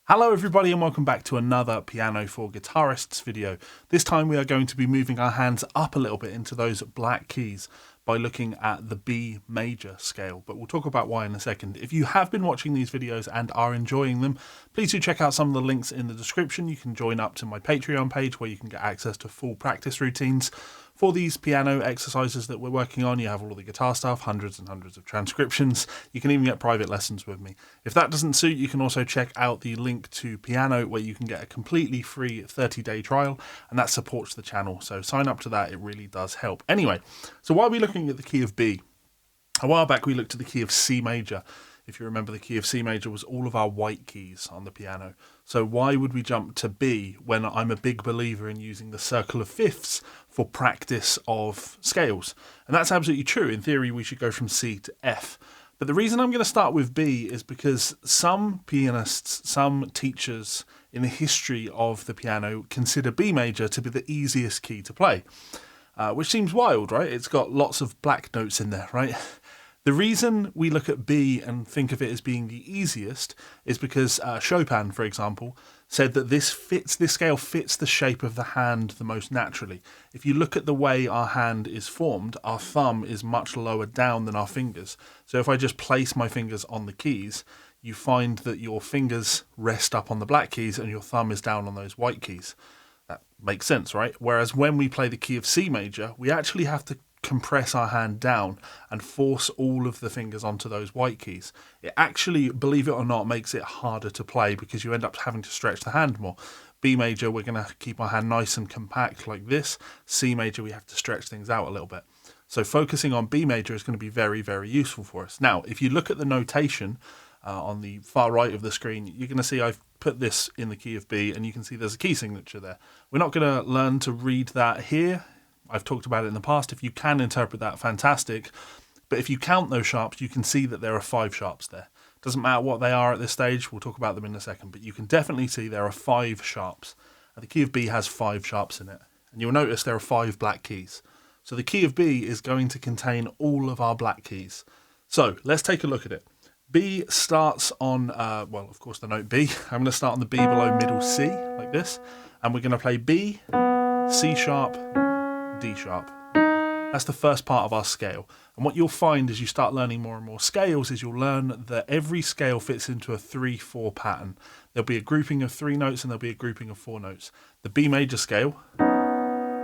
Hello everybody and welcome back to another Piano for Guitarists video. This time we are going to be moving our hands up a little bit into those black keys by looking at the B major scale, but we'll talk about why in a second. If you have been watching these videos and are enjoying them, please do check out some of the links in the description. You can join up to my Patreon page where you can get access to full practice routines for these piano exercises that we're working on. You have all of the guitar stuff, hundreds and hundreds of transcriptions. You can even get private lessons with me. If that doesn't suit, you can also check out the link to Piano where you can get a completely free 30-day trial, and that supports the channel. So sign up to that, it really does help. Anyway, so why are we looking at the key of B? A while back we looked at the key of C major. If you remember, the key of C major was all of our white keys on the piano. So why would we jump to B when I'm a big believer in using the circle of fifths for practice of scales? And that's absolutely true. In theory, we should go from C to F. But the reason I'm going to start with B is because some pianists, some teachers in the history of the piano consider B major to be the easiest key to play, which seems wild, right? It's got lots of black notes in there, right? The reason we look at B and think of it as being the easiest is because Chopin, for example, said that this scale fits the shape of the hand the most naturally. If you look at the way our hand is formed, our thumb is much lower down than our fingers. So if I just place my fingers on the keys, you find that your fingers rest up on the black keys and your thumb is down on those white keys. That makes sense, right? Whereas when we play the key of C major, we actually have to compress our hand down and force all of the fingers onto those white keys. It actually, believe it or not, makes it harder to play because you end up having to stretch the hand more. B major, we're going to keep our hand nice and compact like this. C major, we have to stretch things out a little bit. So focusing on B major is going to be very, very useful for us. Now, if you look at the notation on the far right of the screen, you're going to see I've put this in the key of B, and you can see there's a key signature there. We're not going to learn to read that here. I've talked about it in the past. If you can interpret that, fantastic. But if you count those sharps, you can see that there are 5 sharps there. Doesn't matter what they are at this stage. We'll talk about them in a second. But you can definitely see there are 5 sharps. And the key of B has 5 sharps in it. And you'll notice there are 5 black keys. So the key of B is going to contain all of our black keys. So let's take a look at it. B starts on, well, of course, the note B. I'm going to start on the B below middle C, like this. And we're going to play B, C sharp, D sharp. That's the first part of our scale. And what you'll find as you start learning more and more scales is you'll learn that every scale fits into a 3/4 pattern. There'll be a grouping of 3 notes and there'll be a grouping of 4 notes. The B major scale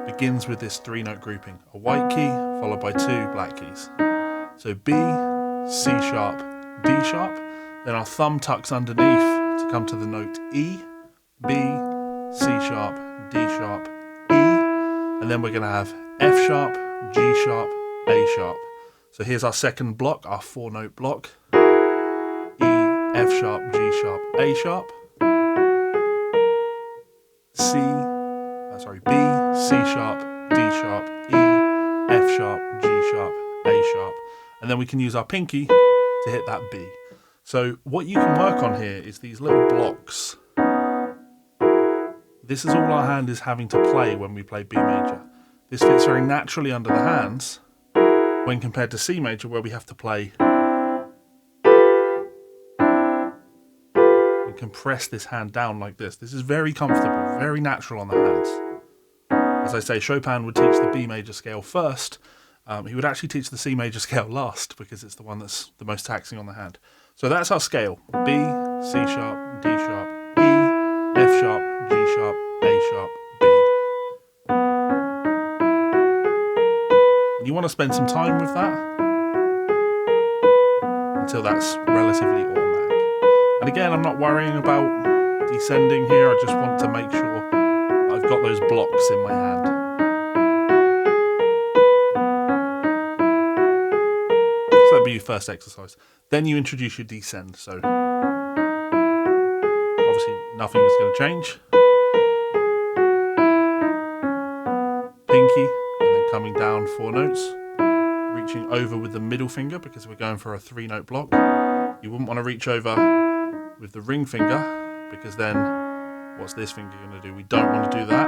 begins with this 3-note grouping. A white key followed by 2 black keys. So B, C sharp, D sharp. Then our thumb tucks underneath to come to the note E, B, C sharp, D sharp, and then we're going to have F sharp, G sharp, A sharp. So here's our second block, our 4-note block. E, F sharp, G sharp, A sharp. B, C sharp, D sharp, E, F sharp, G sharp, A sharp. And then we can use our pinky to hit that B. So what you can work on here is these little blocks. This is all our hand is having to play when we play B major. This fits very naturally under the hands when compared to C major, where we have to play and compress this hand down like this. This is very comfortable, very natural on the hands. As I say, Chopin would teach the B major scale first. He would actually teach the C major scale last because it's the one that's the most taxing on the hand. So that's our scale. B, C sharp, D sharp, E, F sharp, G sharp, A sharp, B. And you want to spend some time with that until that's relatively automatic. And again, I'm not worrying about descending here. I just want to make sure I've got those blocks in my hand. So that'd be your first exercise. Then you introduce your descend. So obviously nothing is going to change. Pinky, and then coming down 4 notes. Reaching over with the middle finger because we're going for a 3-note block. You wouldn't want to reach over with the ring finger because then what's this finger going to do? We don't want to do that.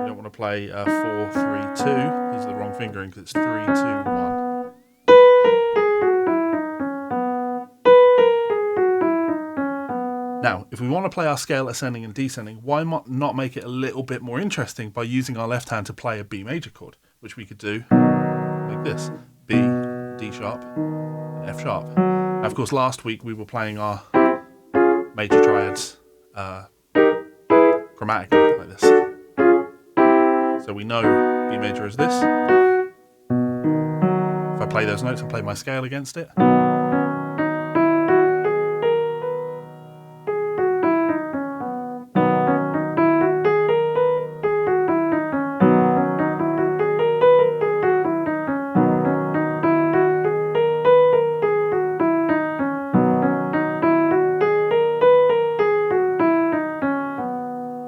We don't want to play 4, 3, 2. These are the wrong fingering because it's 3, 2, 1. Now, if we want to play our scale ascending and descending, why not make it a little bit more interesting by using our left hand to play a B major chord, which we could do like this: B, D sharp, and F sharp. Now, of course, last week we were playing our major triads chromatically like this. So we know B major is this. If I play those notes and play my scale against it,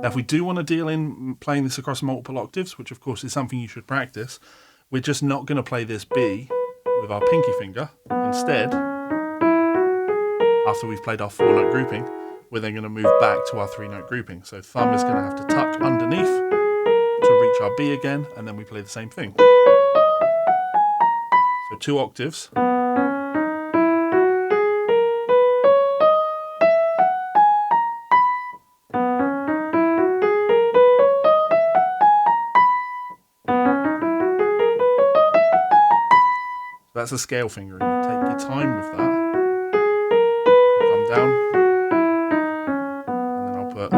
now, if we do want to deal in playing this across multiple octaves, which of course is something you should practice, we're just not going to play this B with our pinky finger. Instead, after we've played our 4-note grouping, we're then going to move back to our 3-note grouping. So thumb is going to have to tuck underneath to reach our B again, and then we play the same thing. So 2 octaves. That's a scale fingering. You take your time with that. I'll come down, and then I'll put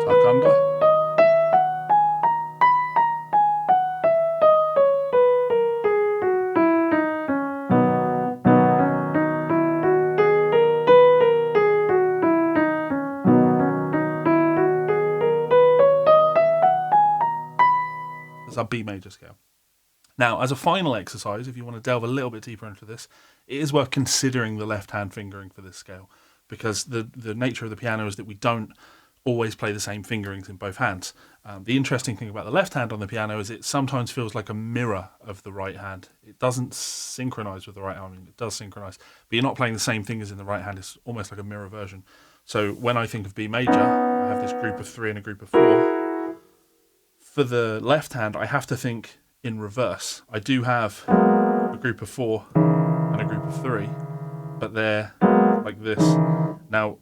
tuck under. That's our B major scale. Now, as a final exercise, if you want to delve a little bit deeper into this, it is worth considering the left-hand fingering for this scale, because the nature of the piano is that we don't always play the same fingerings in both hands. The interesting thing about the left hand on the piano is it sometimes feels like a mirror of the right hand. It doesn't synchronize with the right hand. I mean, it does synchronize, but you're not playing the same fingers in the right hand. It's almost like a mirror version. So when I think of B major, I have this group of 3 and a group of 4. For the left hand, I have to think in reverse. I do have a group of 4 and a group of 3, but they're like this. Now,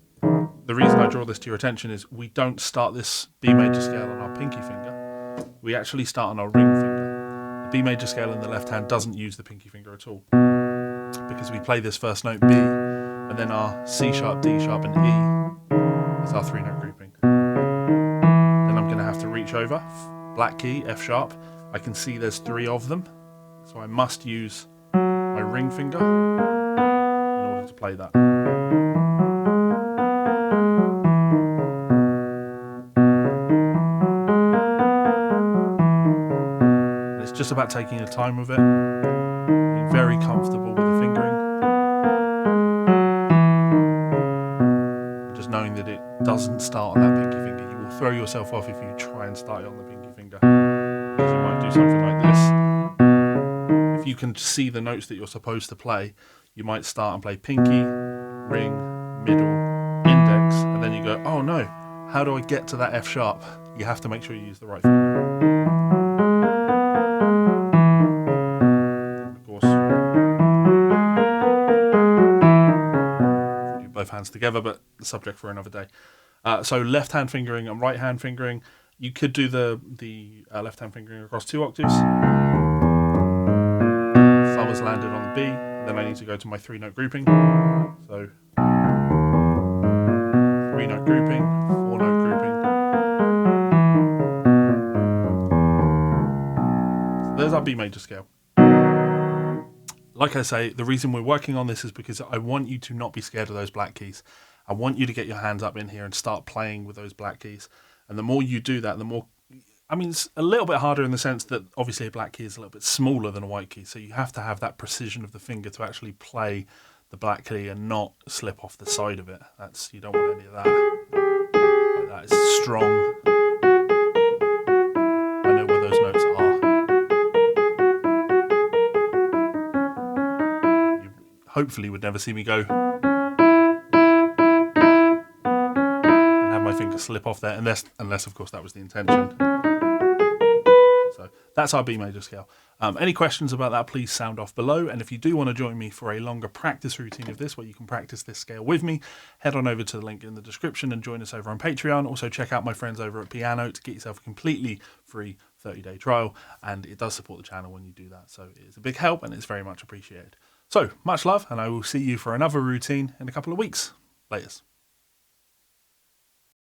the reason I draw this to your attention is we don't start this B major scale on our pinky finger. We actually start on our ring finger. The B major scale in the left hand doesn't use the pinky finger at all, because we play this first note B, and then our C sharp, D sharp, and E is our 3-note grouping. Then I'm going to have to reach over, black key, F sharp. I can see there's 3 of them, so I must use my ring finger in order to play that. And it's just about taking your time with it, being very comfortable with the fingering, and just knowing that it doesn't start on that pinky finger. You will throw yourself off if you try and start it on the pinky finger. Because you might do something like this. If you can see the notes that you're supposed to play, you might start and play pinky, ring, middle, index, and then you go, oh no, how do I get to that F sharp? You have to make sure you use the right finger. Of course, do both hands together, but the subject for another day. So left hand fingering and right hand fingering. You could do the left-hand fingering across 2 octaves. Thumb has landed on the B. Then I need to go to my 3-note grouping. So 3-note grouping, 4-note grouping. So there's our B major scale. Like I say, the reason we're working on this is because I want you to not be scared of those black keys. I want you to get your hands up in here and start playing with those black keys. And the more you do that, the more, I mean, it's a little bit harder in the sense that obviously a black key is a little bit smaller than a white key. So you have to have that precision of the finger to actually play the black key and not slip off the side of it. You don't want any of that. That is strong. I know where those notes are. You hopefully would never see me go my finger slip off there, unless of course that was the intention. So That's our B major scale. Any questions about that, please sound off below. And if you do want to join me for a longer practice routine of this, where you can practice this scale with me, head on over to the link in the description and join us over on Patreon. Also check out my friends over at Piano to get yourself a completely free 30-day trial. And it does support the channel when you do that. So it's a big help and it's very much appreciated. So much love, and I will see you for another routine in a couple of weeks. Laters.